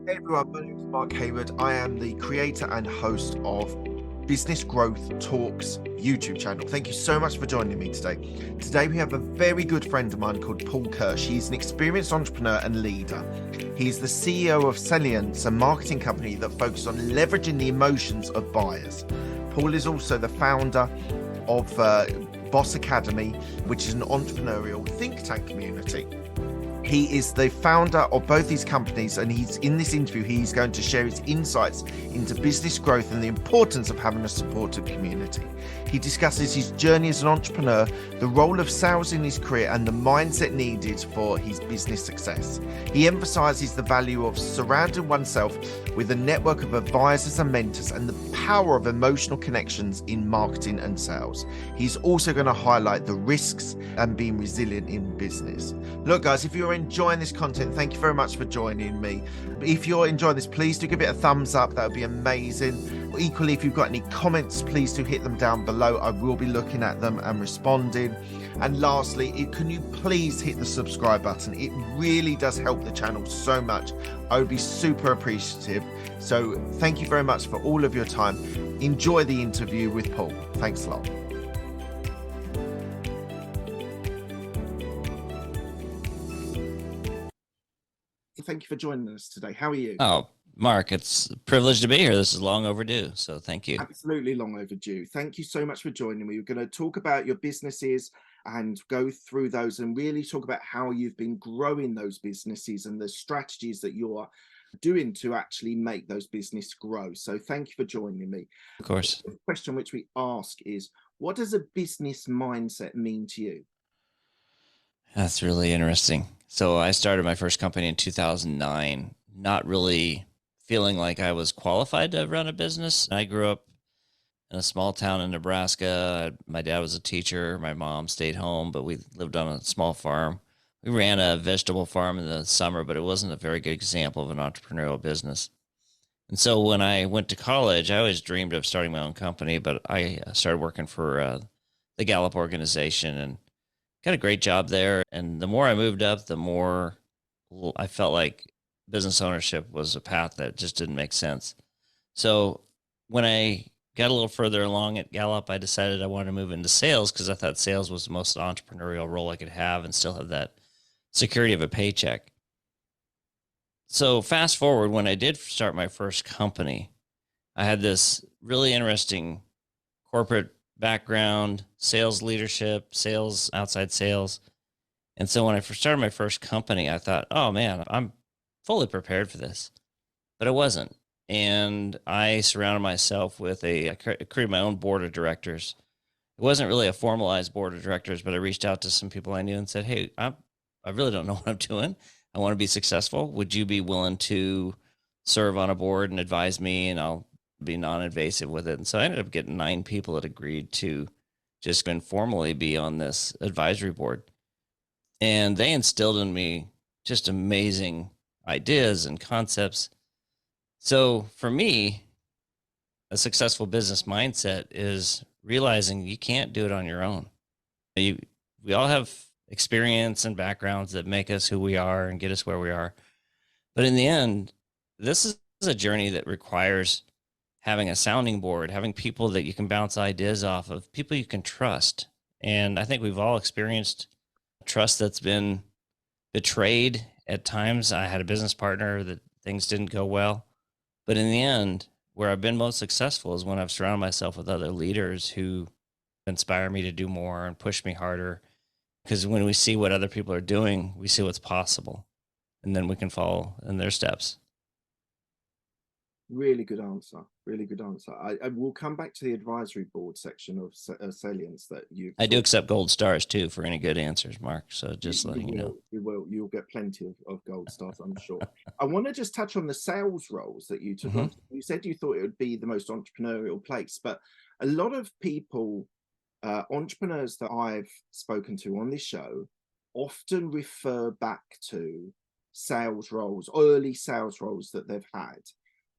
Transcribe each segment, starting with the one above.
Hey everyone, my name is Mark Hayward. I am the creator and host of Business Growth Talks YouTube channel. Thank you so much for joining me today. Today we have a very good friend of mine called Paul Kirch. He's an experienced entrepreneur and leader. He's the CEO of Sellience, a marketing company that focuses on leveraging the emotions of buyers. Paul is also the founder of Boss Academy, which is an entrepreneurial think tank community. He is the founder of both these companies, and in this interview, he's going to share his insights into business growth and the importance of having a supportive community. He discusses his journey as an entrepreneur, the role of sales in his career, and the mindset needed for his business success. He emphasizes the value of surrounding oneself with a network of advisors and mentors and the power of emotional connections in marketing and sales. He's also going to highlight the risks and being resilient in business. Look, guys, if you're enjoying this content, thank you very much for joining me. If you're enjoying this, please do give it a thumbs up. That would be amazing. Equally, if you've got any comments, please do hit them down below. I will be looking at them and responding. And lastly, can you please hit the subscribe button? It really does help the channel so much. I would be super appreciative. So thank you very much for all of your time. Enjoy the interview with Paul. Thanks a lot. Thank you for joining us today. How are you? Oh, Mark, it's a privilege to be here. This is long overdue, so thank you. Absolutely long overdue. Thank you so much for joining me. We're going to talk about your businesses and go through those and really talk about how you've been growing those businesses and the strategies that you're doing to actually make those business grow. So thank you for joining me. Of course. The question which we ask is, what does a business mindset mean to you? That's really interesting. So I started my first company in 2009, not really feeling like I was qualified to run a business. I grew up in a small town in Nebraska. My dad was a teacher. My mom stayed home, but we lived on a small farm. We ran a vegetable farm in the summer, but it wasn't a very good example of an entrepreneurial business. And so when I went to college, I always dreamed of starting my own company, but I started working for the Gallup organization and got a great job there. And the more I moved up, the more I felt like business ownership was a path that just didn't make sense. So when I got a little further along at Gallup, I decided I wanted to move into sales because I thought sales was the most entrepreneurial role I could have and still have that security of a paycheck. So fast forward, when I did start my first company, I had this really interesting corporate background, sales leadership, sales, outside sales. And so when I first started my first company, I thought, oh man, I'm fully prepared for this. But I wasn't. And I surrounded myself with I created my own board of directors. It wasn't really a formalized board of directors, but I reached out to some people I knew and said, hey, I really don't know what I'm doing. I want to be successful. Would you be willing to serve on a board and advise me? And I'll be non-invasive with it. And so I ended up getting 9 people that agreed to just informally be on this advisory board. And they instilled in me just amazing ideas and concepts. So for me, a successful business mindset is realizing you can't do it on your own. We all have experience and backgrounds that make us who we are and get us where we are. But in the end, this is a journey that requires having a sounding board, having people that you can bounce ideas off of, people you can trust. And I think we've all experienced trust that's been betrayed at times. I had a business partner that things didn't go well. But in the end, where I've been most successful is when I've surrounded myself with other leaders who inspire me to do more and push me harder. Because when we see what other people are doing, we see what's possible. And then we can follow in their steps. Really good answer. Really good answer. I will come back to the advisory board section of Sellience that you. I do accept gold stars too for any good answers, Mark. So just letting you know. You'll get plenty of gold stars, I'm sure. I want to just touch on the sales roles that you took on. You said you thought it would be the most entrepreneurial place, but a lot of people, entrepreneurs that I've spoken to on this show, often refer back to sales roles, early sales roles that they've had.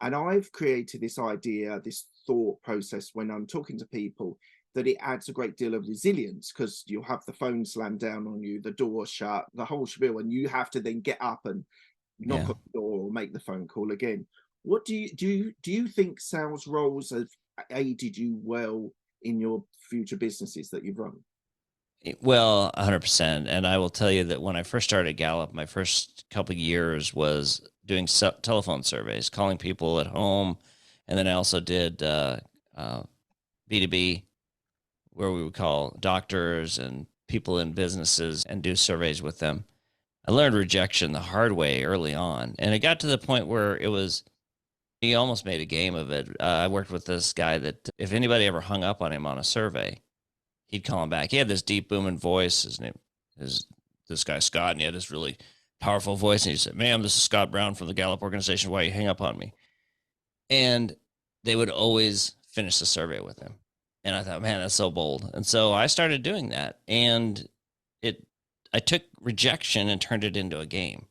And I've created this idea, this thought process when I'm talking to people, that it adds a great deal of resilience because you'll have the phone slammed down on you, the door shut, the whole spiel, and you have to then get up and knock Yeah. on the door or make the phone call again. What do you think sales roles have aided you well in your future businesses that you've run? Well, 100%. And I will tell you that when I first started Gallup, my first couple of years was doing telephone surveys, calling people at home. And then I also did uh, B2B, where we would call doctors and people in businesses and do surveys with them. I learned rejection the hard way early on. And it got to the point where he almost made a game of it. I worked with this guy that if anybody ever hung up on him on a survey, he'd call him back. He had this deep booming voice. His name is this guy Scott, and he had this really powerful voice. And he said, "Ma'am, this is Scott Brown from the Gallup organization. Why you hang up on me?" And they would always finish the survey with him. And I thought, man, that's so bold. And so I started doing that. And it I took rejection and turned it into a game.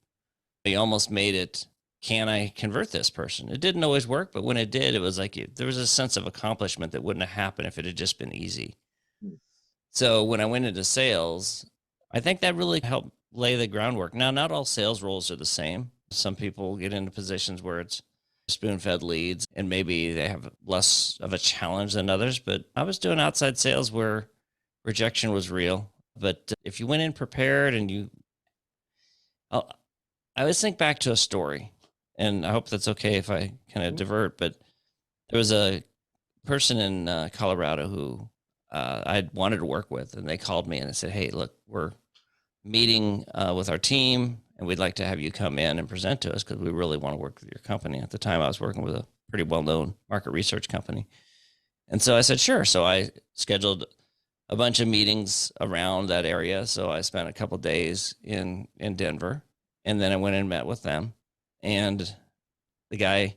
I almost made it, can I convert this person? It didn't always work, but when it did, it was like there was a sense of accomplishment that wouldn't have happened if it had just been easy. Mm. So when I went into sales, I think that really helped lay the groundwork. Now, not all sales roles are the same. Some people get into positions where it's spoon fed leads and maybe they have less of a challenge than others. But I was doing outside sales where rejection was real. But if you went in prepared and I'll- I always think back to a story, and I hope that's okay if I kind of Mhm. divert. But there was a person in Colorado who I wanted to work with, and they called me and they said, "Hey, look, we're meeting with our team, and we'd like to have you come in and present to us because we really want to work with your company." At the time, I was working with a pretty well-known market research company, and so I said, "Sure." So I scheduled a bunch of meetings around that area. So I spent a couple days in Denver, and then I went and met with them, and the guy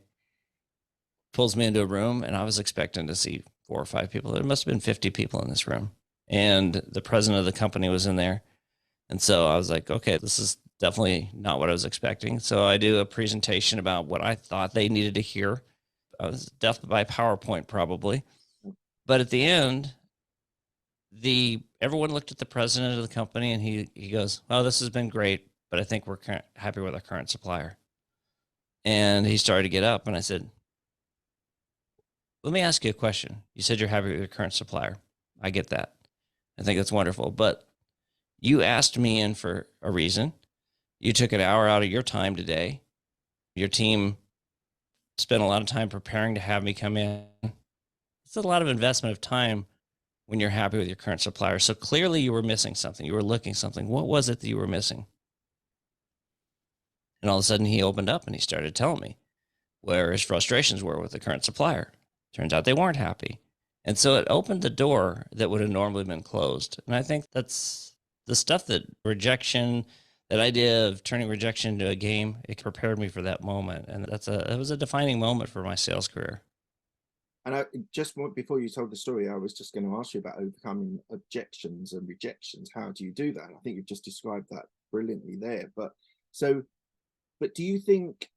pulls me into a room, and I was expecting to see 4 or 5 people. There must have been 50 people in this room. And the president of the company was in there. And so I was like, okay, this is definitely not what I was expecting. So I do a presentation about what I thought they needed to hear. I was deaf by PowerPoint probably. But at the end, the everyone looked at the president of the company and he goes, "Oh, this has been great, but I think we're happy with our current supplier." And he started to get up and I said, "Let me ask you a question. You said you're happy with your current supplier. I get that. I think that's wonderful. But you asked me in for a reason. You took an hour out of your time today. Your team spent a lot of time preparing to have me come in. It's a lot of investment of time when you're happy with your current supplier. So clearly you were missing something. You were looking something. What was it that you were missing?" And all of a sudden he opened up and he started telling me where his frustrations were with the current supplier. Turns out they weren't happy. And so it opened the door that would have normally been closed. And I think that's the stuff that rejection, that idea of turning rejection into a game, it prepared me for that moment. And it was a defining moment for my sales career. And before you told the story, I was just going to ask you about overcoming objections and rejections. How do you do that? I think you've just described that brilliantly there. So, but do you think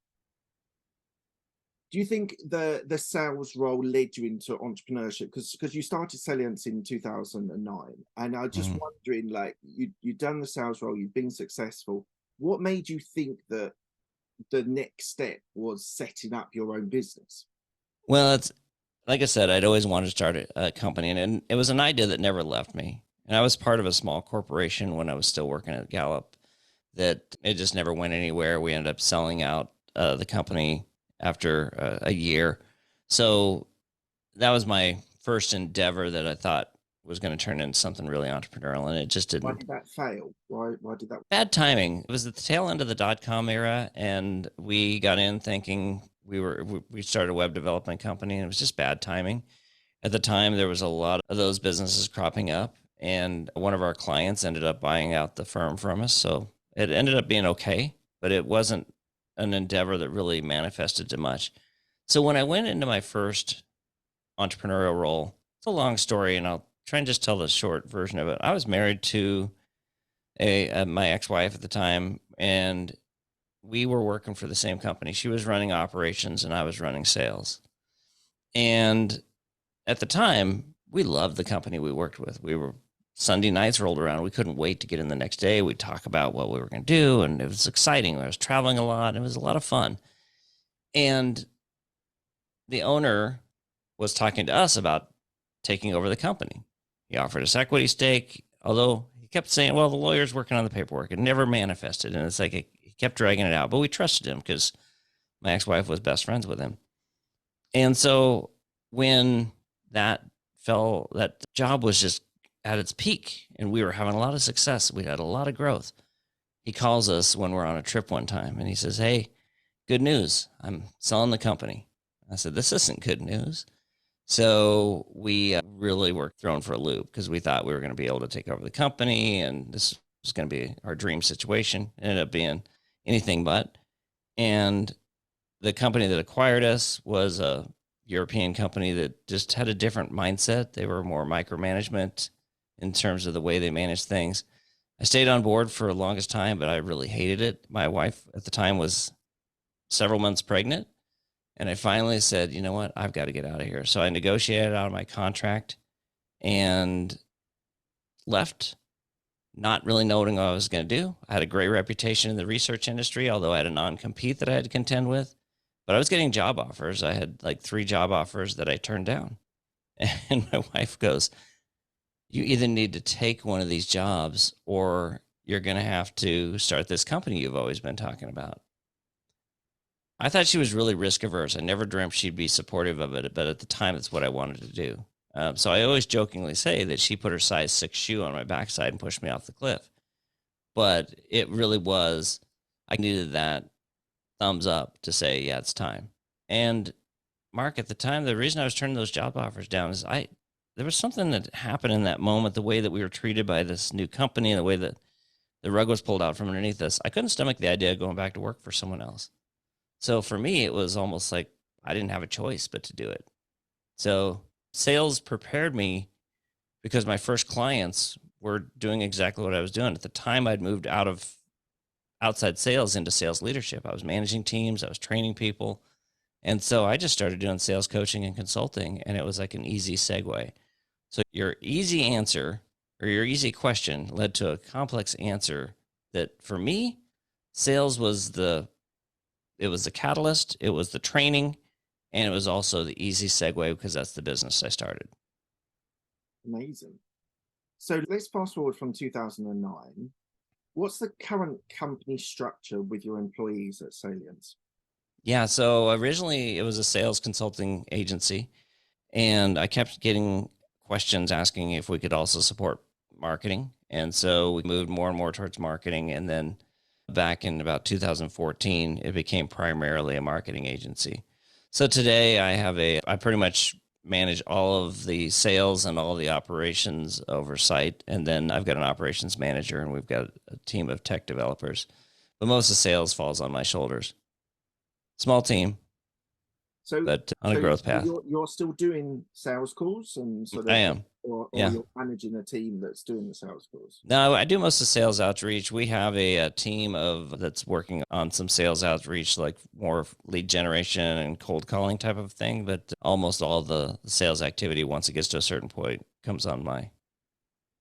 the sales role led you into entrepreneurship? Because you started Sellience in 2009, and I'm just Mhm. wondering, like you've done the sales role, you've been successful. What made you think that the next step was setting up your own business? Well, it's like I said, I'd always wanted to start a company, and it was an idea that never left me. And I was part of a small corporation when I was still working at Gallup that it just never went anywhere. We ended up selling out the company after a year. So that was my first endeavor that I thought was going to turn into something really entrepreneurial, and it just Why didn't. did that fail? Why did that? Bad timing. It was at the tail end of the .com era, and we got in thinking we started a web development company, and it was just bad timing. At the time, there was a lot of those businesses cropping up, and one of our clients ended up buying out the firm from us. So it ended up being okay, but it wasn't an endeavor that really manifested to much. So when I went into my first entrepreneurial role, it's a long story, and I'll try and just tell the short version of it. I was married to my ex-wife at the time, and we were working for the same company. She was running operations, and I was running sales. And at the time, we loved the company we worked with. We were Sunday nights rolled around, we couldn't wait to get in the next day. We'd talk about what we were going to do, and it was exciting. I was traveling a lot. It was a lot of fun. And the owner was talking to us about taking over the company. He offered us equity stake, although he kept saying, well, the lawyer's working on the paperwork. It never manifested. And it's like he kept dragging it out. But we trusted him because my ex-wife was best friends with him. And so when that job was just at its peak and we were having a lot of success, we had a lot of growth. He calls us when we're on a trip one time and he says, hey, good news. I'm selling the company. I said, this isn't good news. So we really were thrown for a loop because we thought we were going to be able to take over the company and this was going to be our dream situation. It ended up being anything but. And the company that acquired us was a European company that just had a different mindset. They were more micromanagement in terms of the way they managed things. I stayed on board for the longest time, but I really hated it. My wife at the time was several months pregnant. And I finally said, you know what, I've got to get out of here. So I negotiated out of my contract and left, not really knowing what I was going to do. I had a great reputation in the research industry, although I had a non-compete that I had to contend with. But I was getting job offers. I had like 3 job offers that I turned down. And my wife goes, you either need to take one of these jobs or you're going to have to start this company you've always been talking about. I thought she was really risk averse. I never dreamt she'd be supportive of it, but at the time, it's what I wanted to do. So I always jokingly say that she put her size 6 shoe on my backside and pushed me off the cliff. But it really was, I needed that thumbs up to say, yeah, it's time. And Mark, at the time, the reason I was turning those job offers down is there was something that happened in that moment, the way that we were treated by this new company and the way that the rug was pulled out from underneath us. I couldn't stomach the idea of going back to work for someone else. So for me, it was almost like I didn't have a choice but to do it. So sales prepared me because my first clients were doing exactly what I was doing. At the time, I'd moved out of outside sales into sales leadership. I was managing teams, I was training people. And so I just started doing sales coaching and consulting, and it was like an easy segue. So your easy answer or your easy question led to a complex answer that for me, sales was the catalyst, it was the training, and it was also the easy segue because that's the business I started. Amazing. So let's fast forward from 2009. What's the current company structure with your employees at Sellience? Yeah, so originally it was a sales consulting agency, and I kept getting questions asking if we could also support marketing. And so we moved more and more towards marketing. And then back in about 2014, it became primarily a marketing agency. So today I pretty much manage all of the sales and all of the operations oversight. And then I've got an operations manager and we've got a team of tech developers. But most of the sales falls on my shoulders. Small team, but on a growth path. You're still doing sales calls and sort of, I am. or Yeah. you're managing a team that's doing the sales calls? No, I do most of the sales outreach. We have a team that's working on some sales outreach, like more lead generation and cold calling type of thing. But almost all the sales activity, once it gets to a certain point, comes on my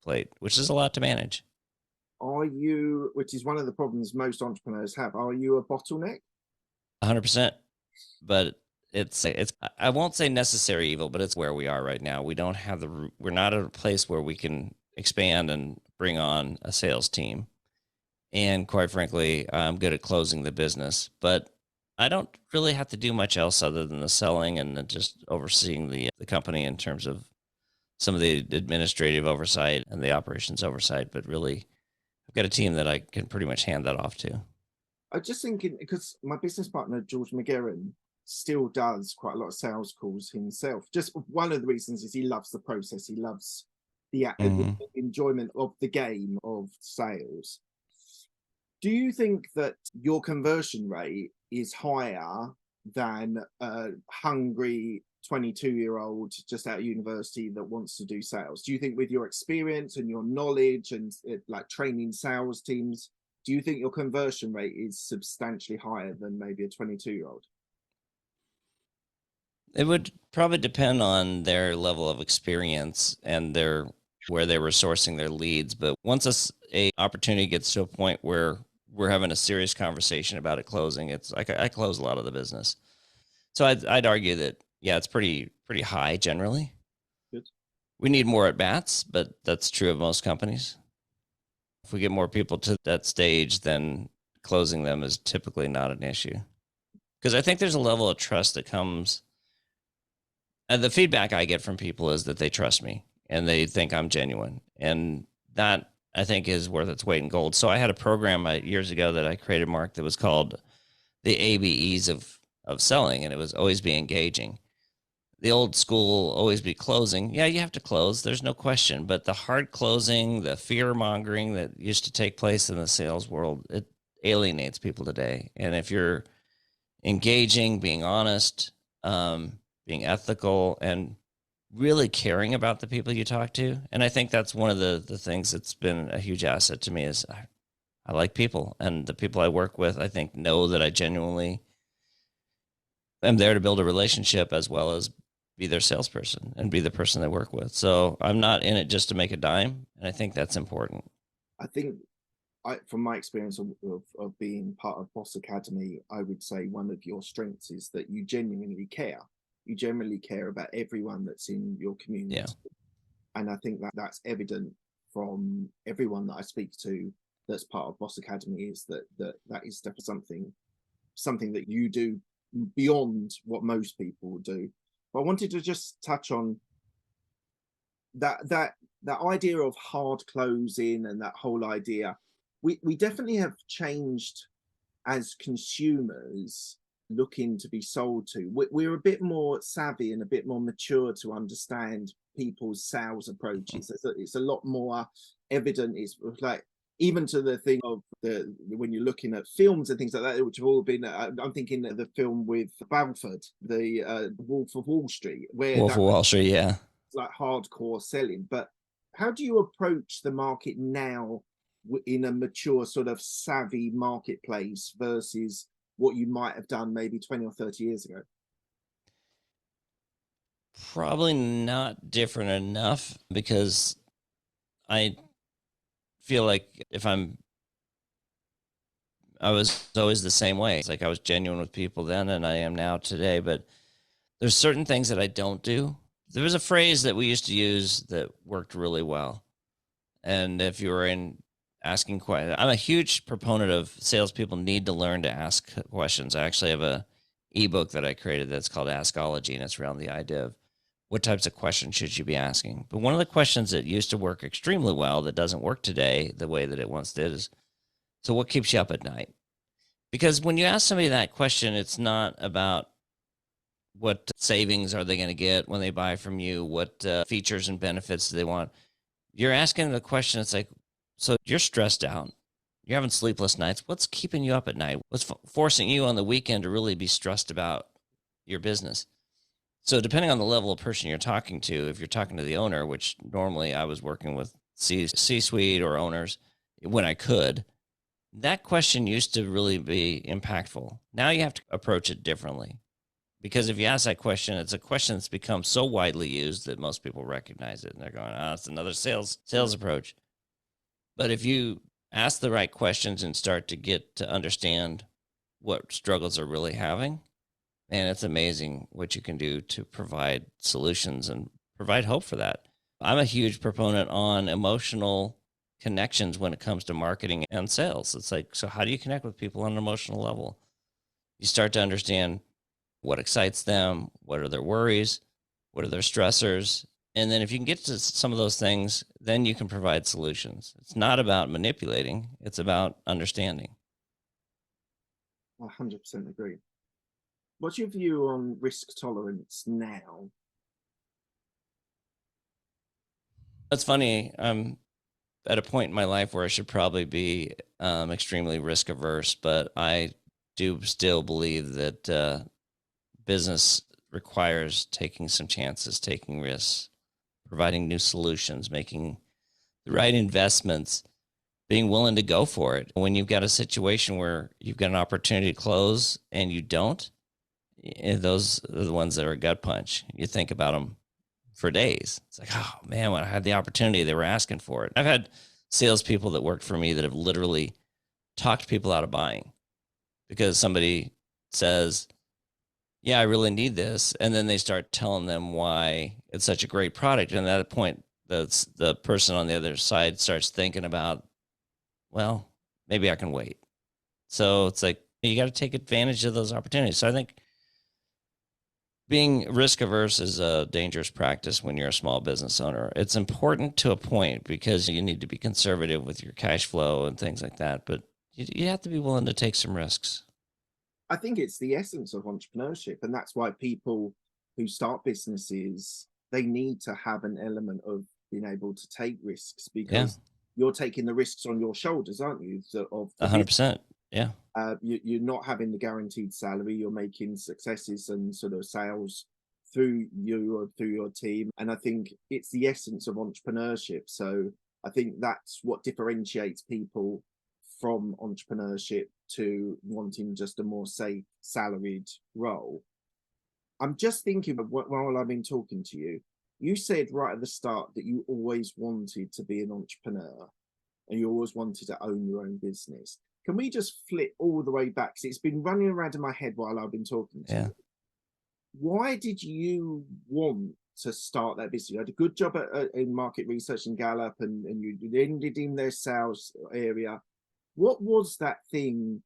plate, which is a lot to manage. Which is one of the problems most entrepreneurs have, are you a bottleneck? 100%. But it's I won't say necessary evil, but it's where we are right now. We're not at a place where we can expand and bring on a sales team. And quite frankly, I'm good at closing the business, but I don't really have to do much else other than the selling and then just overseeing the company in terms of some of the administrative oversight and the operations oversight. But really, I've got a team that I can pretty much hand that off to. I'm just thinking, because my business partner, George McGarren, still does quite a lot of sales calls himself. Just one of the reasons is he loves the process. He loves the enjoyment of the game of sales. Do you think that your conversion rate is higher than a hungry 22-year-old just out of university that wants to do sales? Do you think with your experience and your knowledge and like training sales teams, do you think your conversion rate is substantially higher than maybe a 22-year-old? It would probably depend on their level of experience and their where they were sourcing their leads. But once a opportunity gets to a point where we're having a serious conversation about it closing, it's like I close a lot of the business. So I'd argue that, yeah, it's pretty high generally. Good. We need more at bats, but that's true of most companies. If we get more people to that stage, then closing them is typically not an issue. Because I think there's a level of trust that comes. And the feedback I get from people is that they trust me and they think I'm genuine. And that, I think, is worth its weight in gold. So I had a program years ago that I created, Mark, that was called the ABEs of selling, and it was always be engaging. The old school, always be closing. Yeah, you have to close. There's no question. But the hard closing, the fear mongering that used to take place in the sales world, it alienates people today. And if you're engaging, being honest, being ethical, and really caring about the people you talk to. And I think that's one of the things that's been a huge asset to me is I like people, and the people I work with, I think, know that I genuinely am there to build a relationship as well as be their salesperson and be the person they work with. So I'm not in it just to make a dime. And I think that's important. I think from my experience of being part of Boss Academy, I would say one of your strengths is that you genuinely care. You generally care about everyone that's in your community. Yeah. And I think that's evident from everyone that I speak to that's part of Boss Academy, is that is definitely something that you do beyond what most people would do. But I wanted to just touch on that idea of hard closing, and that whole idea. We definitely have changed as consumers looking to be sold to. We're a bit more savvy and a bit more mature to understand people's sales approaches. It's a lot more evident. It's like, even to the thing of when you're looking at films and things like that, which have all been, I'm thinking of the film with Balford, the Wolf of Wall Street, where Wolf of Wall Street, yeah. It's like hardcore selling. But how do you approach the market now in a mature sort of savvy marketplace versus what you might have done maybe 20 or 30 years ago? Probably not different enough, because I feel like I was always the same way. It's like I was genuine with people then, and I am now today. But there's certain things that I don't do. There was a phrase that we used to use that worked really well. And if you were asking questions, I'm a huge proponent of salespeople need to learn to ask questions. I actually have a ebook that I created that's called Askology, and it's around the idea of what types of questions should you be asking. But one of the questions that used to work extremely well that doesn't work today the way that it once did is, so what keeps you up at night? Because when you ask somebody that question, it's not about what savings are they going to get when they buy from you, what features and benefits do they want. You're asking the question, it's like, so you're stressed out, you're having sleepless nights. What's keeping you up at night? What's forcing you on the weekend to really be stressed about your business? So depending on the level of person you're talking to, if you're talking to the owner, which normally I was working with C-suite or owners when I could, that question used to really be impactful. Now you have to approach it differently, because if you ask that question, it's a question that's become so widely used that most people recognize it, and they're going, "Oh, it's another sales approach." But if you ask the right questions and start to get to understand what struggles are really having, and it's amazing what you can do to provide solutions and provide hope for that. I'm a huge proponent on emotional connections when it comes to marketing and sales. It's like, so how do you connect with people on an emotional level? You start to understand what excites them, what are their worries, what are their stressors. And then if you can get to some of those things, then you can provide solutions. It's not about manipulating, it's about understanding. 100% agree. What's your view on risk tolerance now? That's funny. I'm at a point in my life where I should probably be extremely risk averse, but I do still believe that business requires taking some chances, taking risks, providing new solutions, making the right investments, being willing to go for it. When you've got a situation where you've got an opportunity to close and you don't, those are the ones that are a gut punch. You think about them for days. It's like, oh man, when I had the opportunity, they were asking for it. I've had salespeople that worked for me that have literally talked people out of buying because somebody says, yeah, I really need this. And then they start telling them why it's such a great product. And at that point, the person on the other side starts thinking about, well, maybe I can wait. So it's like, you got to take advantage of those opportunities. So I think being risk averse is a dangerous practice when you're a small business owner. It's important to a point because you need to be conservative with your cash flow and things like that. But you have to be willing to take some risks. I think it's the essence of entrepreneurship, and that's why people who start businesses, they need to have an element of being able to take risks, Yeah, because you're taking the risks on your shoulders, aren't you? Of the business. 100%. Yeah. You're not having the guaranteed salary. You're making successes and sort of sales through you or through your team. And I think it's the essence of entrepreneurship. So I think that's what differentiates people from entrepreneurship to wanting just a more safe salaried role. I'm just thinking of while I've been talking to you, you said right at the start that you always wanted to be an entrepreneur and you always wanted to own your own business. Can we just flip all the way back? Because it's been running around in my head while I've been talking to Yeah. you. Why did you want to start that business? You had a good job in market research in Gallup, and you ended in their sales area. What was that thing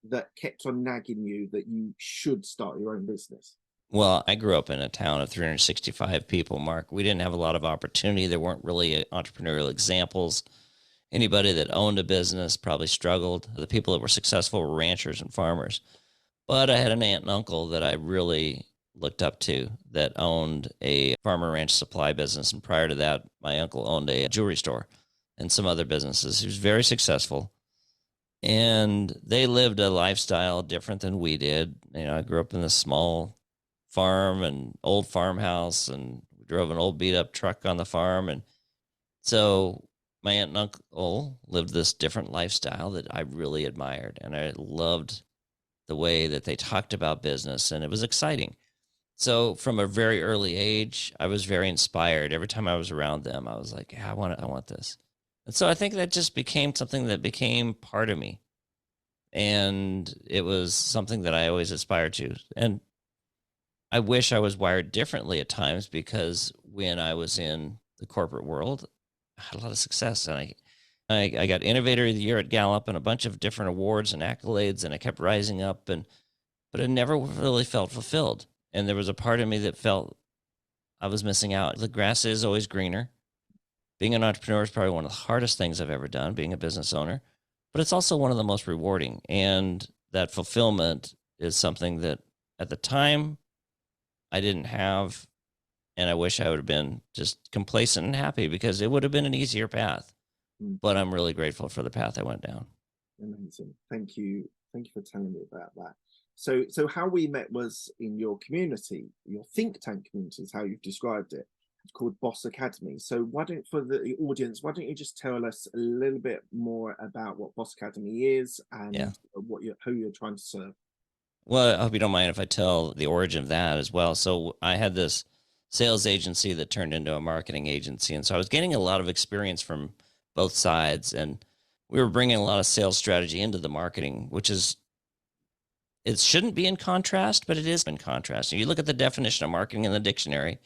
that kept on nagging you that you should start your own business? Well, I grew up in a town of 365 people, Mark. We didn't have a lot of opportunity. There weren't really entrepreneurial examples. Anybody that owned a business probably struggled. The people that were successful were ranchers and farmers. But I had an aunt and uncle that I really looked up to that owned a farmer ranch supply business. And prior to that, my uncle owned a jewelry store and some other businesses. He was very successful. And they lived a lifestyle different than we did. I grew up in this small farm and old farmhouse, and we drove an old beat up truck on the farm. And so my aunt and uncle lived this different lifestyle that I really admired. And I loved the way that they talked about business, and it was exciting. So from a very early age, I was very inspired. Every time I was around them, I was like, yeah, I want this. And so I think that just became something that became part of me. And it was something that I always aspired to. And I wish I was wired differently at times, because when I was in the corporate world, I had a lot of success, and I got Innovator of the Year at Gallup and a bunch of different awards and accolades, and I kept rising up, but I never really felt fulfilled. And there was a part of me that felt I was missing out. The grass is always greener. Being an entrepreneur is probably one of the hardest things I've ever done, being a business owner, but it's also one of the most rewarding. And that fulfillment is something that at the time I didn't have. And I wish I would have been just complacent and happy, because it would have been an easier path. But I'm really grateful for the path I went down. Amazing. Thank you. Thank you for telling me about that. So how we met was in your community, your think tank community is how you've described it. It's called Boss Academy. So for the audience, why don't you just tell us a little bit more about what Boss Academy is and Yeah. who you're trying to serve? Well, I hope you don't mind if I tell the origin of that as well. So I had this sales agency that turned into a marketing agency. And so I was gaining a lot of experience from both sides. And we were bringing a lot of sales strategy into the marketing, it shouldn't be in contrast, but it is in contrast. And you look at the definition of marketing in the dictionary,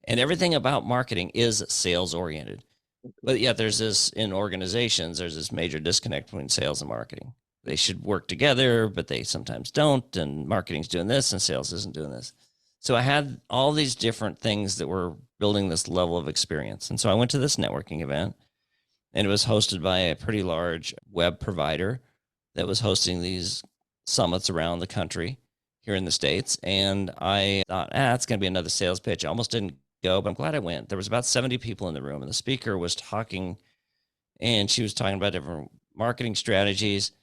and everything about marketing is sales oriented. But yet there's in organizations, there's this major disconnect between sales and marketing. They should work together, but they sometimes don't. And marketing's doing this and sales isn't doing this. So I had all these different things that were building this level of experience. And so I went to this networking event, and it was hosted by a pretty large web provider that was hosting these summits around the country here in the States. And I thought, it's going to be another sales pitch. I almost didn't go, but I'm glad I went. There was about 70 people in the room, and the speaker was talking, and she was talking about different marketing strategies.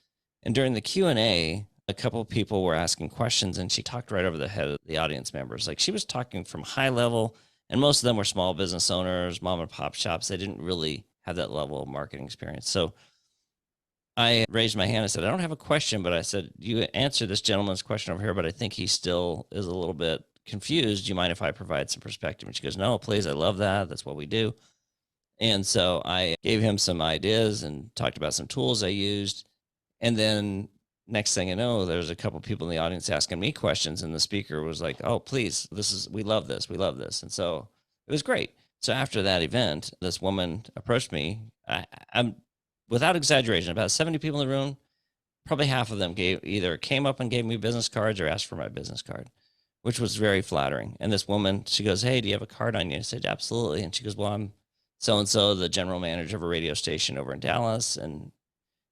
And during the Q&A, a couple of people were asking questions, and she talked right over the head of the audience members. Like, she was talking from high level, and most of them were small business owners, mom and pop shops. They didn't really have that level of marketing experience. So I raised my hand and said, I don't have a question, but I said, you answer this gentleman's question over here, but I think he still is a little bit confused. Do you mind if I provide some perspective? And she goes, no, please. I love that. That's what we do. And so I gave him some ideas and talked about some tools I used. And then next thing I know, there's a couple people in the audience asking me questions. And the speaker was like, oh, please, we love this. We love this. And so it was great. So after that event, this woman approached me. I'm without exaggeration, about 70 people in the room, probably half of them either came up and gave me business cards or asked for my business card, which was very flattering. And this woman, she goes, hey, do you have a card on you? I said, absolutely. And she goes, well, I'm so-and-so, the general manager of a radio station over in Dallas. And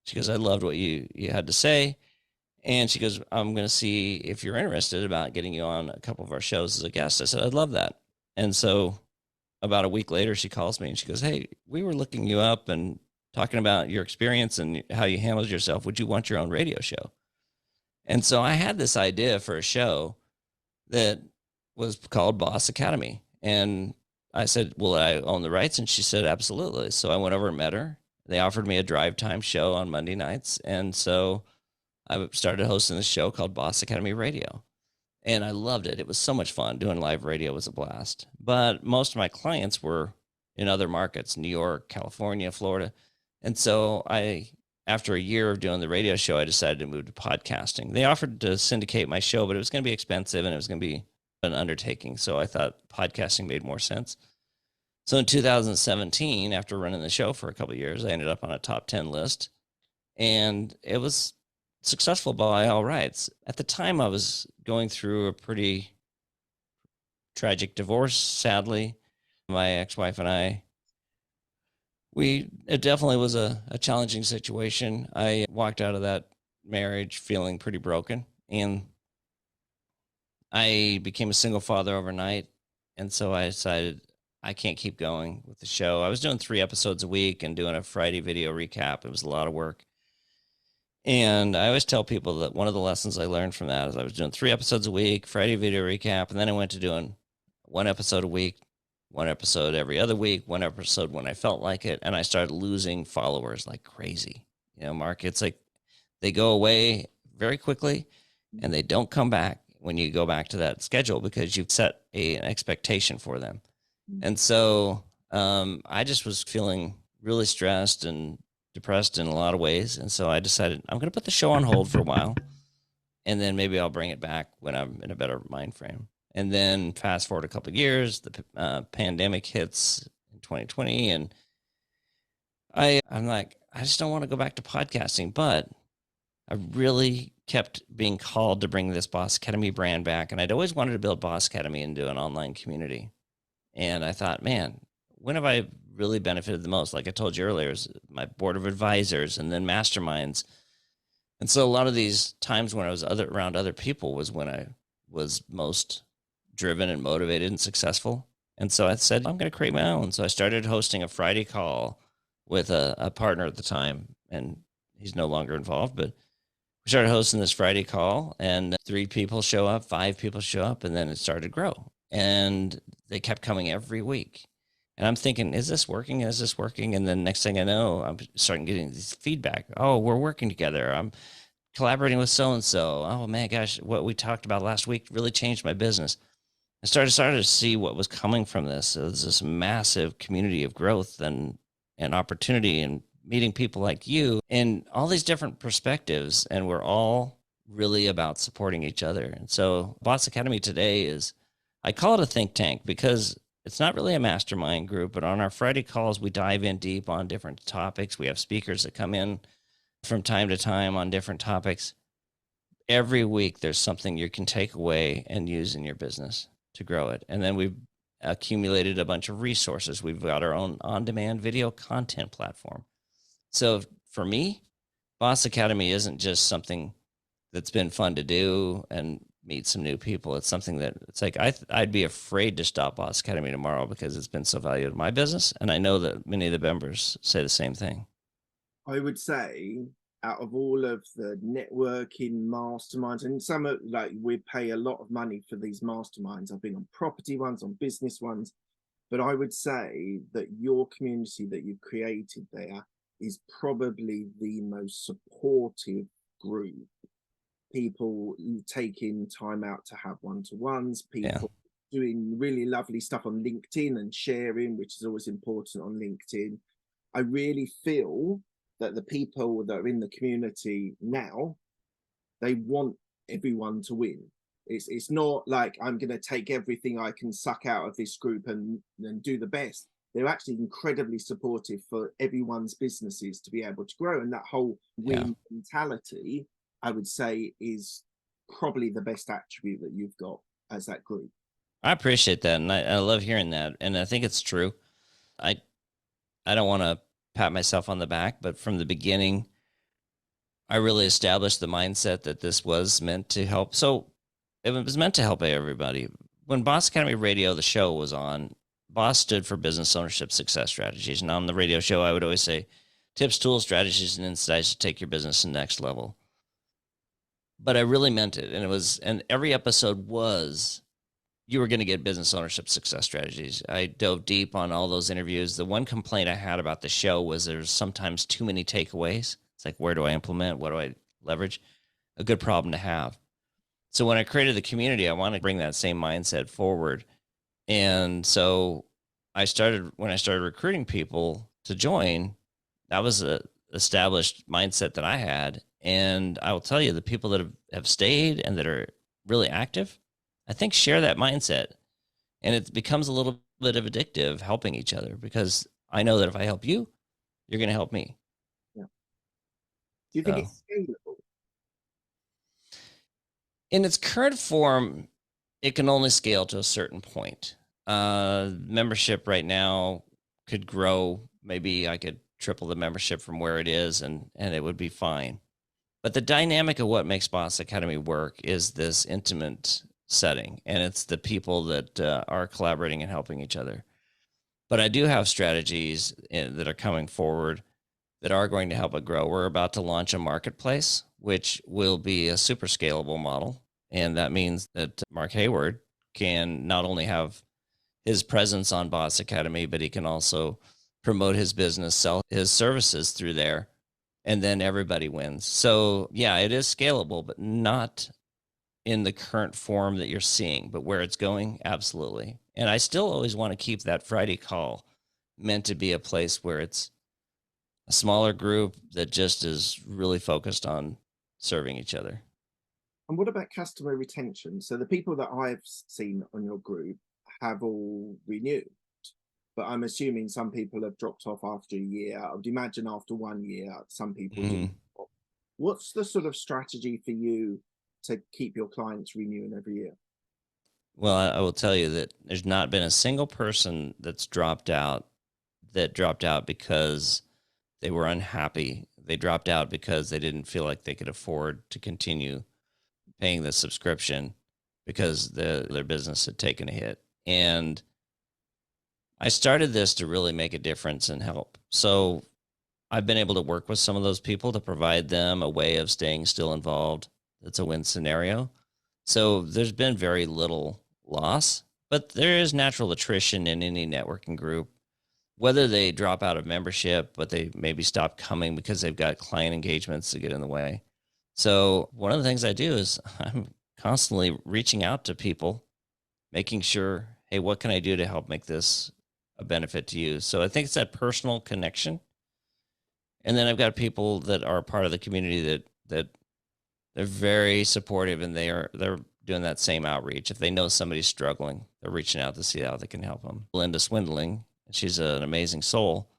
she goes, I loved what you had to say. And she goes, I'm going to see if you're interested about getting you on a couple of our shows as a guest. I said, I'd love that. And so about a week later, she calls me and she goes, hey, we were looking you up and talking about your experience and how you handled yourself. Would you want your own radio show? And so I had this idea for a show that was called Boss Academy. And I said, will I own the rights? And she said, absolutely. So I went over and met her. They offered me a drive time show on Monday nights. And so I started hosting this show called Boss Academy Radio. And I loved it. It was so much fun. Doing live radio was a blast. But most of my clients were in other markets, New York, California, Florida. And so after a year of doing the radio show, I decided to move to podcasting. They offered to syndicate my show, but it was going to be expensive and it was going to be an undertaking. So I thought podcasting made more sense. So in 2017, after running the show for a couple of years, I ended up on a top 10 list, and it was successful by all rights. At the time, I was going through a pretty tragic divorce, sadly. My ex-wife and it definitely was a challenging situation. I walked out of that marriage feeling pretty broken, and I became a single father overnight. And so I decided I can't keep going with the show. I was doing 3 episodes a week and doing a Friday video recap. It was a lot of work. And I always tell people that one of the lessons I learned from that is I was doing 3 episodes a week, Friday video recap, and then I went to doing 1 episode a week, 1 episode every other week, 1 episode when I felt like it. And I started losing followers like crazy. Mark, it's like they go away very quickly and they don't come back when you go back to that schedule because you've set an expectation for them. And so I just was feeling really stressed and depressed in a lot of ways. And so I decided I'm going to put the show on hold for a while, and then maybe I'll bring it back when I'm in a better mind frame. And then fast forward a couple of years, the pandemic hits in 2020, and I'm like, I just don't want to go back to podcasting, but I really kept being called to bring this Boss Academy brand back. And I'd always wanted to build Boss Academy and do an online community. And I thought, man, when have I really benefited the most? Like I told you earlier, is my board of advisors and then masterminds. And so a lot of these times when I was around other people was when I was most driven and motivated and successful. And so I said, I'm going to create my own. So I started hosting a Friday call with a partner at the time, and he's no longer involved, but we started hosting this Friday call, and 3 people show up, 5 people show up, and then it started to grow. And they kept coming every week. And I'm thinking, is this working? Is this working? And then next thing I know, I'm starting getting this feedback. Oh, we're working together. I'm collaborating with so-and-so. Oh man, gosh, what we talked about last week really changed my business. I started to see what was coming from this. So there's this massive community of growth and opportunity and meeting people like you and all these different perspectives. And we're all really about supporting each other. And so Boss Academy today I call it a think tank because it's not really a mastermind group, but on our Friday calls, we dive in deep on different topics. We have speakers that come in from time to time on different topics. Every week, there's something you can take away and use in your business to grow it. And then we've accumulated a bunch of resources. We've got our own on-demand video content platform. So for me, Boss Academy isn't just something that's been fun to do and meet some new people. It's something that it's like I'd be afraid to stop Boss Academy tomorrow because it's been so valuable to my business. And I know that many of the members say the same thing. I would say out of all of the networking masterminds, and some are like we pay a lot of money for these masterminds. I've been on property ones, on business ones, but I would say that your community that you've created there is probably the most supportive group people taking time out to have one-to-ones, Yeah. people doing really lovely stuff on LinkedIn and sharing, which is always important on LinkedIn. I really feel that the people that are in the community now, they want everyone to win. It's not like I'm going to take everything I can suck out of this group and do the best. They're actually incredibly supportive for everyone's businesses to be able to grow. And that whole win mentality, I would say, is probably the best attribute that you've got as that group. I appreciate that, and I love hearing that, and I think it's true. I I don't want to pat myself on the back, but from the beginning, I really established the mindset that this was meant to help. So it was meant to help everybody. When Boss Academy Radio, the show was on, Boss stood for business ownership success strategies. And on the radio show, I would always say tips, tools, strategies, and insights to take your business to the next level. But I really meant it. And every episode was, you were going to get business ownership success strategies. I dove deep on all those interviews. The one complaint I had about the show was there's sometimes too many takeaways. It's like, where do I implement? What do I leverage? A good problem to have. So when I created the community, I want to bring that same mindset forward. And so when I started recruiting people to join, that was a established mindset that I had. And I will tell you, the people that have stayed and that are really active, I think share that mindset. And it becomes a little bit of addictive helping each other, because I know that if I help you, you're going to help me. Yeah. Do you think So, it's scalable? in its current form, it can only scale to a certain point. Membership right now could grow. Maybe I could triple the membership from where it is, and it would be fine. But the dynamic of what makes Boss Academy work is this intimate setting, and it's the people that are collaborating and helping each other. But I do have strategies that are coming forward that are going to help it grow. We're about to launch a marketplace, which will be a super scalable model. And that means that Mark Hayward can not only have his presence on Boss Academy, but he can also promote his business, sell his services through there, and then everybody wins. So yeah, it is scalable, but not in the current form that you're seeing. But where it's going, absolutely. And I still always want to keep that Friday call meant to be a place where it's a smaller group that just is really focused on serving each other. And what about customer retention? So the people that I've seen on your group have all renewed, but I'm assuming some people have dropped off after a year. I would imagine after 1 year, some people do. What's the sort of strategy for you to keep your clients renewing every year? Well, I will tell you that there's not been a single person that's dropped out because they were unhappy. They dropped out because they didn't feel like they could afford to continue paying the subscription because their business had taken a hit. And I started this to really make a difference and help. So I've been able to work with some of those people to provide them a way of staying still involved. That's a win scenario. So there's been very little loss, but there is natural attrition in any networking group, whether they drop out of membership, but they maybe stop coming because they've got client engagements to get in the way. So one of the things I do is I'm constantly reaching out to people, making sure, hey, what can I do to help make this a benefit to you? So I think it's that personal connection. And then I've got people that are part of the community that they're very supportive, and they're doing that same outreach. If they know somebody's struggling, they're reaching out to see how they can help them. Linda Swindling, she's an amazing soul.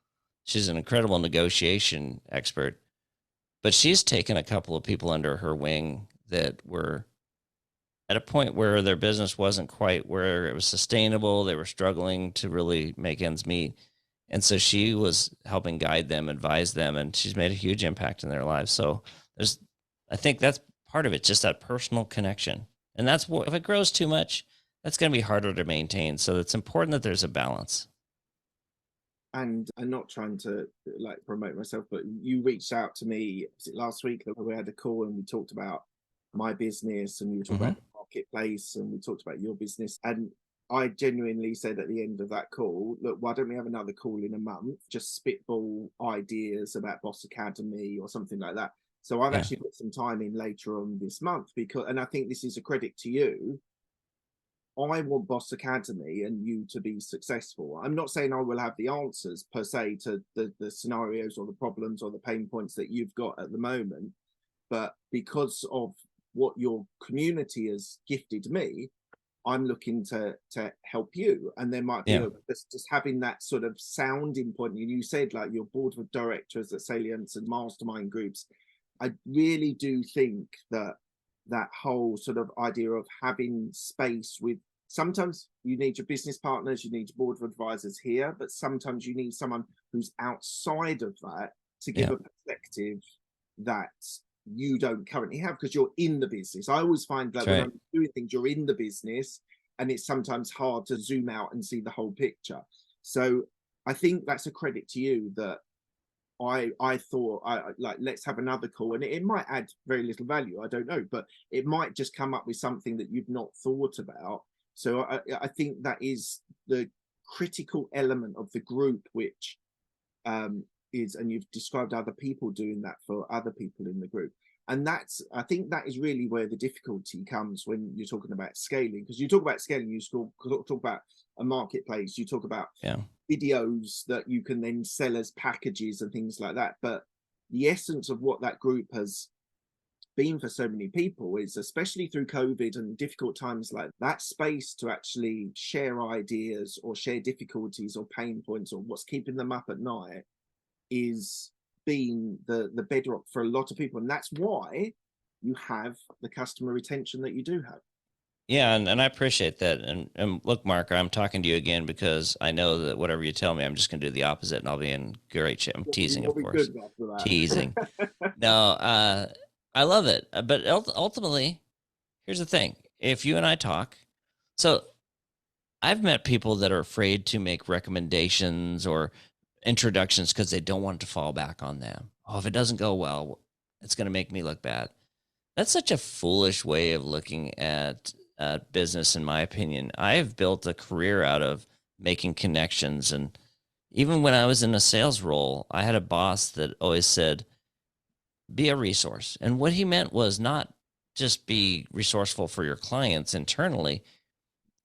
She's an incredible negotiation expert, but she's taken a couple of people under her wing that were at a point where their business wasn't quite where it was sustainable. They were struggling to really make ends meet. And so she was helping guide them, advise them, and she's made a huge impact in their lives. So I think that's part of it, just that personal connection. And that's what, if it grows too much, that's going to be harder to maintain. So it's important that there's a balance. And I'm not trying to like promote myself, but you reached out to me, was it last week that we had a call and we talked about my business, and you were talking about the marketplace, and we talked about your business. And I genuinely said at the end of that call, look, why don't we have another call in a month? Just spitball ideas about Boss Academy or something like that. So I've Yeah. actually put some time in later on this month because, and I think this is a credit to you. I want Boss Academy and you to be successful. I'm not saying I will have the answers per se to the scenarios or the problems or the pain points that you've got at the moment, but because of what your community has gifted me, I'm looking to help you. And there might be Yeah. just having that sort of sounding point. You said like your board of directors at Sellience and mastermind groups. I really do think that that whole sort of idea of having space with, sometimes you need your business partners, you need your board of advisors here, but sometimes you need someone who's outside of that to give Yeah. a perspective that you don't currently have because you're in the business. I always find that That's when right. I'm doing things, you're in the business and it's sometimes hard to zoom out and see the whole picture. So I think that's a credit to you that I thought I like, let's have another call, and it might add very little value, I don't know, but it might just come up with something that you've not thought about. So I think that is the critical element of the group, which is, and you've described other people doing that for other people in the group, and that's, I think that is really where the difficulty comes when you're talking about scaling, because you talk about scaling, you talk about a marketplace, you talk about Yeah. videos that you can then sell as packages and things like that, but the essence of what that group has been for so many people is, especially through COVID and difficult times like that, space to actually share ideas or share difficulties or pain points or what's keeping them up at night is being the bedrock for a lot of people, and that's why you have the customer retention that you do have. Yeah, and I appreciate that. And look, Mark, I'm talking to you again because I know that whatever you tell me, I'm just going to do the opposite, and I'll be in great shape. I'm teasing, You'll of be course, good after teasing. that. No, I love it. But ultimately, here's the thing: if you and I talk, so I've met people that are afraid to make recommendations or introductions because they don't want it to fall back on them. Oh, if it doesn't go well, it's going to make me look bad. That's such a foolish way of looking at business, in my opinion. I have built a career out of making connections. And even when I was in a sales role, I had a boss that always said, be a resource. And what he meant was not just be resourceful for your clients internally,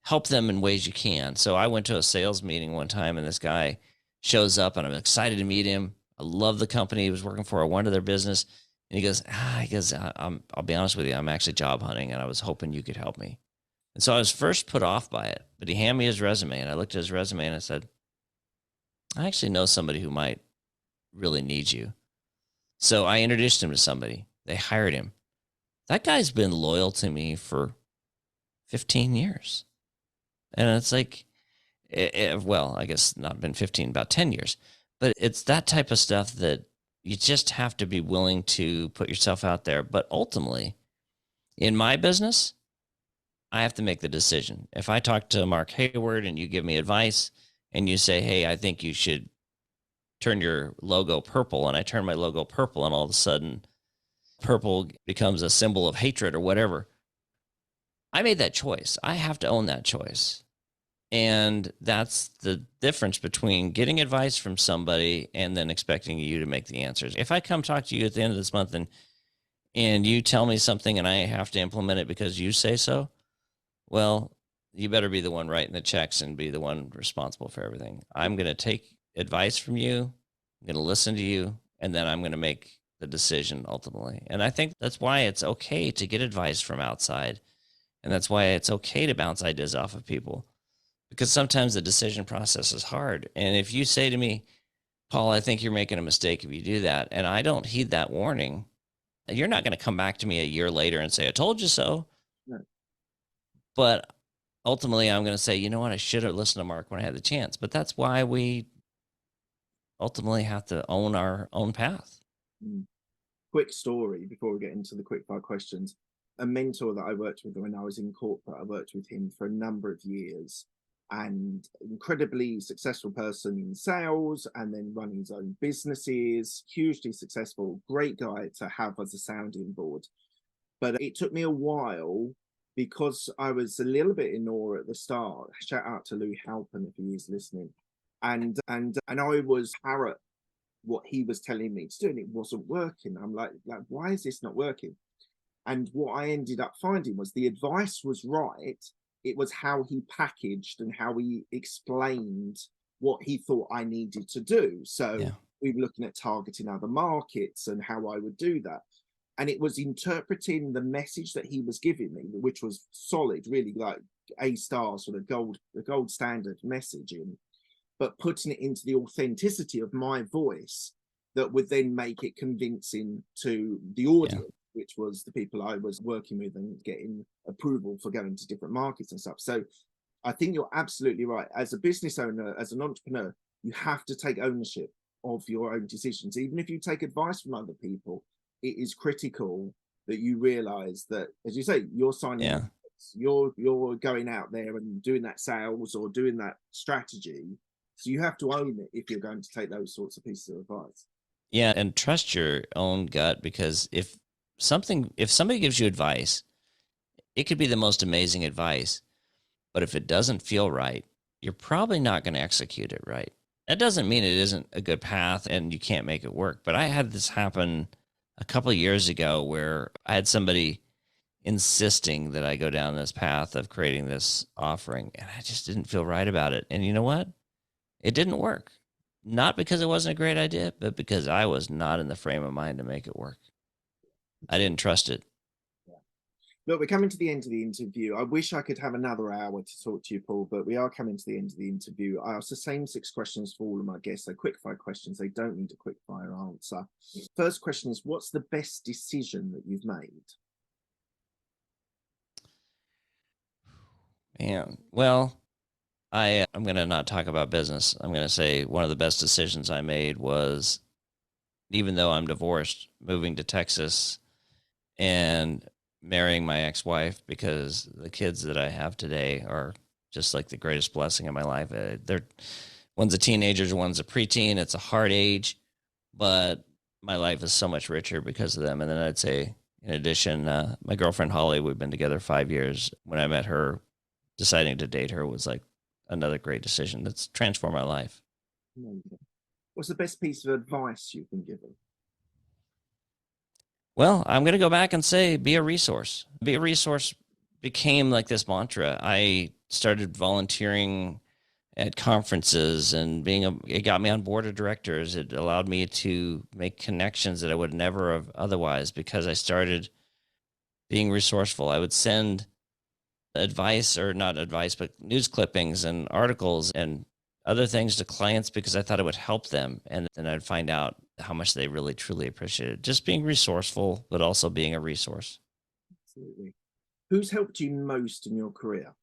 help them in ways you can. So I went to a sales meeting one time and this guy shows up and I'm excited to meet him. I love the company he was working for. I went to their business and he goes, I'll be honest with you. I'm actually job hunting and I was hoping you could help me. And so I was first put off by it, but he handed me his resume and I looked at his resume and I said, I actually know somebody who might really need you. So I introduced him to somebody. They hired him. That guy's been loyal to me for 15 years. And it's like, well, I guess not been 15, about 10 years. But it's that type of stuff that you just have to be willing to put yourself out there. But ultimately, in my business, I have to make the decision. If I talk to Mark Hayward and you give me advice and you say, hey, I think you should turn your logo purple, and I turn my logo purple, and all of a sudden purple becomes a symbol of hatred or whatever. I made that choice. I have to own that choice. And that's the difference between getting advice from somebody and then expecting you to make the answers. If I come talk to you at the end of this month and you tell me something and I have to implement it because you say so, well, you better be the one writing the checks and be the one responsible for everything. I'm going to take advice from you. I'm going to listen to you, and then I'm going to make the decision ultimately. And I think that's why it's okay to get advice from outside. And that's why it's okay to bounce ideas off of people, because sometimes the decision process is hard. And if you say to me, Paul, I think you're making a mistake if you do that, and I don't heed that warning, you're not going to come back to me a year later and say, I told you so. No. But ultimately, I'm going to say, you know what? I should have listened to Mark when I had the chance. But that's why we ultimately have to own our own path. Quick story before we get into the quick fire questions. A mentor that I worked with when I was in corporate, I worked with him for a number of years, and incredibly successful person in sales and then running his own businesses, hugely successful, great guy to have as a sounding board. But it took me a while because I was a little bit in awe at the start. Shout out to Lou Halpin if he is listening. And I was parrot what he was telling me to do, and it wasn't working. I'm like, why is this not working? And what I ended up finding was the advice was right. It was how he packaged and how he explained what he thought I needed to do. So Yeah. we were looking at targeting other markets and how I would do that. And it was interpreting the message that he was giving me, which was solid, really like A-star, sort of the gold standard messaging, but putting it into the authenticity of my voice that would then make it convincing to the audience, which was the people I was working with and getting approval for going to different markets and stuff. So I think you're absolutely right. As a business owner, as an entrepreneur, you have to take ownership of your own decisions. Even if you take advice from other people, it is critical that you realize that, as you say, you're signing Yeah. you're going out there and doing that sales or doing that strategy. So you have to own it if you're going to take those sorts of pieces of advice. Yeah. And trust your own gut, because if somebody gives you advice, it could be the most amazing advice, but if it doesn't feel right, you're probably not going to execute it right. That doesn't mean it isn't a good path and you can't make it work. But I had this happen a couple of years ago where I had somebody insisting that I go down this path of creating this offering, and I just didn't feel right about it. And you know what? It didn't work. Not because it wasn't a great idea, but because I was not in the frame of mind to make it work. I didn't trust it. Look, we're coming to the end of the interview. I wish I could have another hour to talk to you, Paul, but we are coming to the end of the interview. I ask the same 6 questions for all of my guests. They're quick fire questions. They don't need a quick fire answer. First question is, what's the best decision that you've made? Man, well, I'm going to not talk about business. I'm going to say one of the best decisions I made was, even though I'm divorced, moving to Texas and marrying my ex-wife, because the kids that I have today are just like the greatest blessing in my life. One's a teenager, one's a preteen. It's a hard age, but my life is so much richer because of them. And then I'd say, in addition, my girlfriend Holly, we've been together 5 years. When I met her, deciding to date her was like another great decision that's transformed my life. What's the best piece of advice you've been given? Well, I'm going to go back and say, be a resource. Be a resource became like this mantra. I started volunteering at conferences and it got me on board of directors. It allowed me to make connections that I would never have otherwise, because I started being resourceful. I would send advice, or not advice, but news clippings and articles and other things to clients because I thought it would help them. And then I'd find out how much they really, truly appreciate it. Just being resourceful, but also being a resource. Absolutely. Who's helped you most in your career?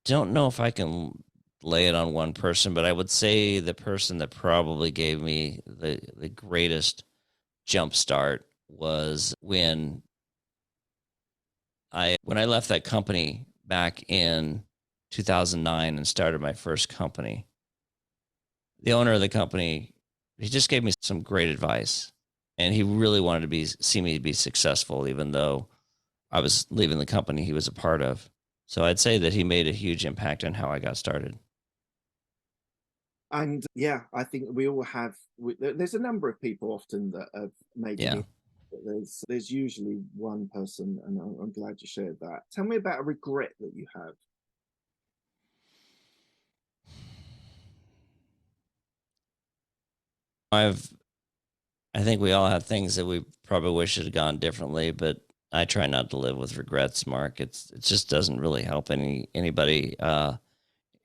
Don't know if I can lay it on one person, but I would say the person that probably gave me the greatest jump start was when I left that company back in 2009 and started my first company. The owner of the company, he just gave me some great advice, and he really wanted to see me be successful, even though I was leaving the company he was a part of. So I'd say that he made a huge impact on how I got started. And yeah, I think we all have. There's a number of people often that have made Yeah. it. But there's usually one person, and I'm glad you shared that. Tell me about a regret that you have. I think we all have things that we probably wish had gone differently, but I try not to live with regrets, Mark. It just doesn't really help anybody.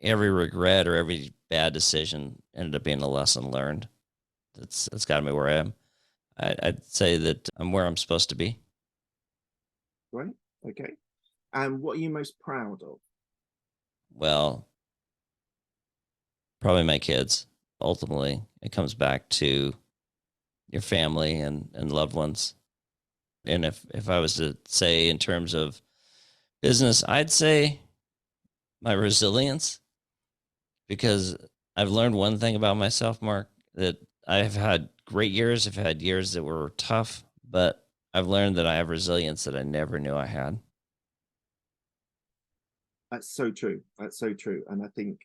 Every regret or every bad decision ended up being a lesson learned. That's got me where I am. I'd say that I'm where I'm supposed to be. Right? Okay. And what are you most proud of? Well, probably my kids. Ultimately, it comes back to your family and loved ones. And if I was to say in terms of business, I'd say my resilience, because I've learned one thing about myself, Mark, that I've had great years. I've had years that were tough, but I've learned that I have resilience that I never knew I had. That's so true. That's so true. And I think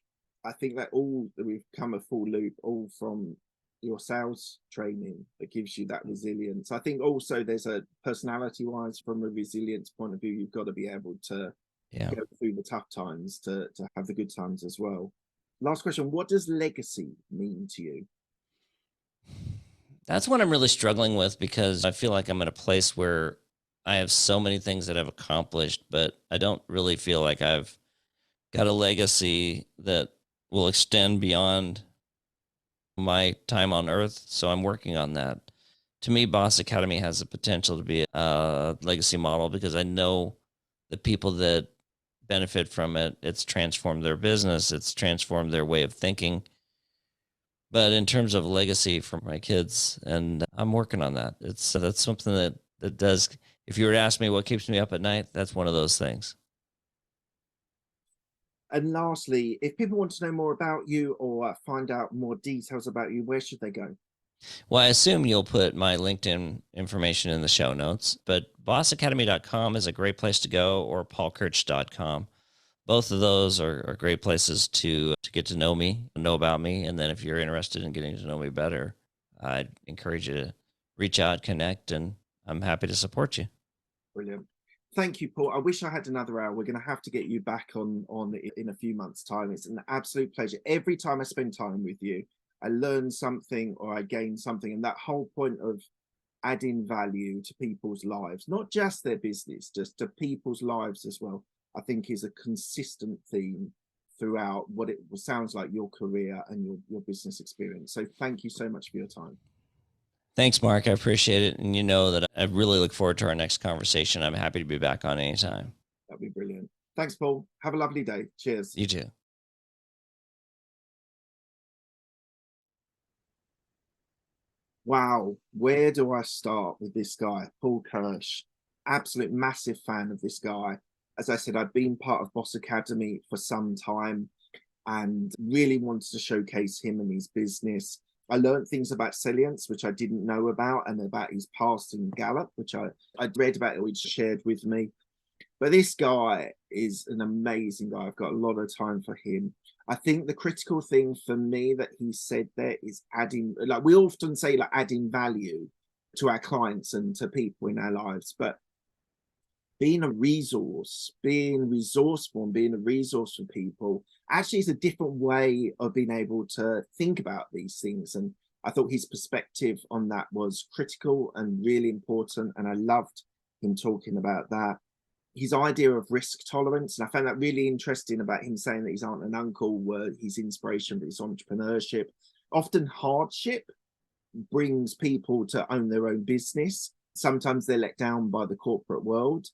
I think that we've come a full loop, all from your sales training that gives you that resilience. I think also there's a personality wise, from a resilience point of view, you've got to be able to Yeah. go through the tough times to have the good times as well. Last question, what does legacy mean to you? That's what I'm really struggling with because I feel like I'm at a place where I have so many things that I've accomplished, but I don't really feel like I've got a legacy that will extend beyond my time on earth. So I'm working on that. To me, Boss Academy has the potential to be a legacy model because I know the people that benefit from it. It's transformed their business, it's transformed their way of thinking. But in terms of legacy for my kids, and I'm working on that. That's something that does. If you were to ask me what keeps me up at night, that's one of those things. And lastly, if people want to know more about you or find out more details about you, where should they go? Well, I assume you'll put my LinkedIn information in the show notes, but bossacademy.com is a great place to go, or paulkirch.com. Both of those are great places to get to know me, know about me. And then if you're interested in getting to know me better, I'd encourage you to reach out, connect, and I'm happy to support you. Brilliant. Thank you, Paul. I wish I had another hour. We're going to have to get you back on in a few months' time. It's an absolute pleasure. Every time I spend time with you, I learn something or I gain something. And that whole point of adding value to people's lives, not just their business, just to people's lives as well, I think is a consistent theme throughout what it sounds like your career and your business experience. So thank you so much for your time. Thanks, Mark. I appreciate it. And you know that I really look forward to our next conversation. I'm happy to be back on anytime. That'd be brilliant. Thanks, Paul. Have a lovely day. Cheers. You too. Wow, where do I start with this guy, Paul Kirch? Absolute massive fan of this guy. As I said, I've been part of Boss Academy for some time and really wanted to showcase him and his business. I learned things about Sellience, which I didn't know about, and about his past in Gallup, which I'd read about it, which shared with me. But this guy is an amazing guy. I've got a lot of time for him. I think the critical thing for me that he said there is adding, like we often say, like adding value to our clients and to people in our lives, but being a resource, being resourceful and being a resource for people actually is a different way of being able to think about these things. And I thought his perspective on that was critical and really important. And I loved him talking about that. His idea of risk tolerance, and I found that really interesting about him saying that his aunt and uncle were his inspiration for his entrepreneurship. Often hardship brings people to own their own business. Sometimes they're let down by the corporate world,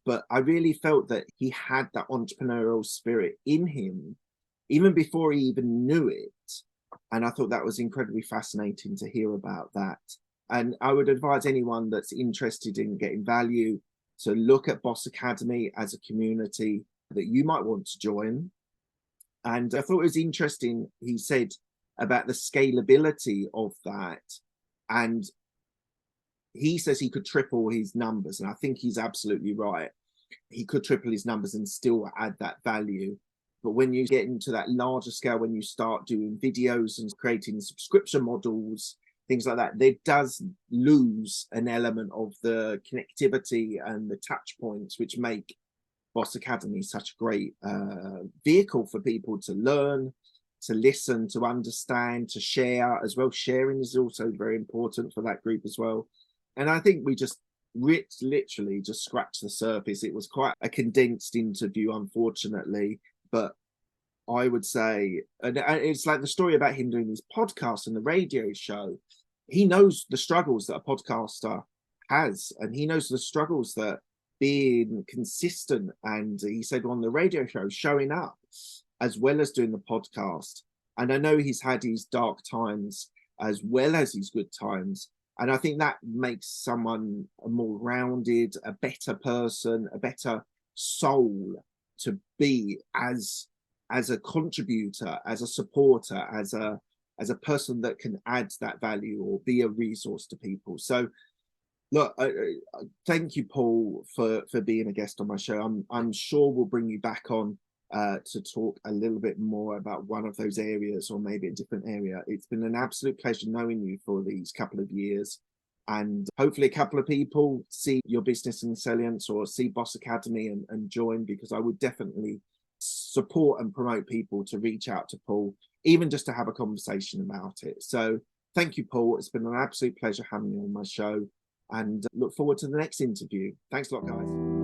but I really felt that he had that entrepreneurial spirit in him even before he even knew it. And I thought that was incredibly fascinating to hear about that. And I would advise anyone that's interested in getting value to look at Boss Academy as a community that you might want to join. And I thought it was interesting, he said about the scalability of that. And he says he could triple his numbers. And I think he's absolutely right. He could triple his numbers and still add that value. But when you get into that larger scale, when you start doing videos and creating subscription models, things like that, there does lose an element of the connectivity and the touch points, which make Boss Academy such a great vehicle for people to learn, to listen, to understand, to share as well. Sharing is also very important for that group as well. And I think we just literally just scratched the surface. It was quite a condensed interview, unfortunately, but I would say, and it's like the story about him doing his podcast and the radio show. He knows the struggles that a podcaster has, and he knows the struggles that being consistent. And he said on the radio show, showing up as well as doing the podcast. And I know he's had his dark times as well as his good times. And I think that makes someone a more rounded, a better person, a better soul to be as a contributor, as a supporter, as a person that can add that value or be a resource to people. So look, thank you, Paul, for being a guest on my show. I'm sure we'll bring you back on to talk a little bit more about one of those areas, or maybe a different area. It's been an absolute pleasure knowing you for these couple of years. And hopefully a couple of people see your business in Sellience or see Boss Academy and join, because I would definitely support and promote people to reach out to Paul, even just to have a conversation about it. So thank you, Paul. It's been an absolute pleasure having you on my show, and look forward to the next interview. Thanks a lot, guys.